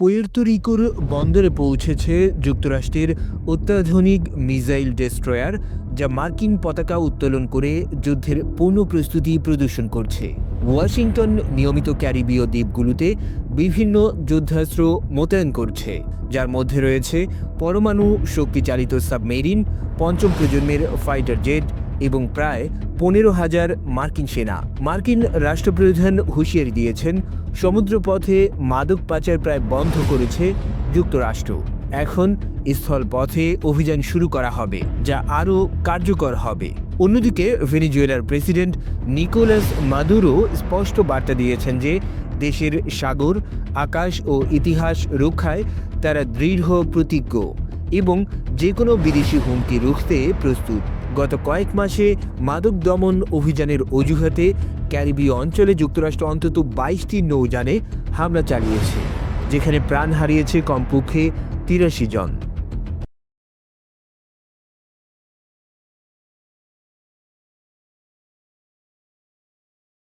Puerto রিকোর বন্দরে পৌঁছেছে যুক্তরাষ্ট্রের অত্যাধুনিক মিসাইল ডেস্ট্রয়ার, যা মার্কিন পতাকা উত্তোলন করে যুদ্ধের পূর্ণ প্রস্তুতি প্রদর্শন করছে। ওয়াশিংটন নিয়মিত ক্যারিবীয় দ্বীপগুলোতে বিভিন্ন যুদ্ধাস্ত্র মোতায়েন করছে, যার মধ্যে রয়েছে পরমাণু শক্তিচালিত সাবমেরিন, পঞ্চম প্রজন্মের ফাইটার জেট এবং প্রায় 15,000 মার্কিন সেনা। মার্কিন রাষ্ট্রপ্রধান হুঁশিয়ারি দিয়েছেন, সমুদ্রপথে মাদক পাচার প্রায় বন্ধ করেছে যুক্তরাষ্ট্র। এখন স্থলপথে অভিযান শুরু করা হবে, যা আরও কার্যকর হবে। অন্যদিকে ভেনেজুয়েলার প্রেসিডেন্ট নিকোলাস মাদুরো স্পষ্ট বার্তা দিয়েছেন যে দেশের সাগর, আকাশ ও ইতিহাস রক্ষায় তারা দৃঢ় প্রতিজ্ঞ এবং যে কোনো বিদেশি হুমকি রুখতে প্রস্তুত। গত কয়েক মাসে মাদক দমন অভিযানের অজুহাতে ক্যারিবীয় অঞ্চলে যুক্তরাষ্ট্র অন্তত 22টি নৌযানে হামলা চালিয়েছে, যেখানে প্রাণ হারিয়েছে কমপক্ষে 83 জন।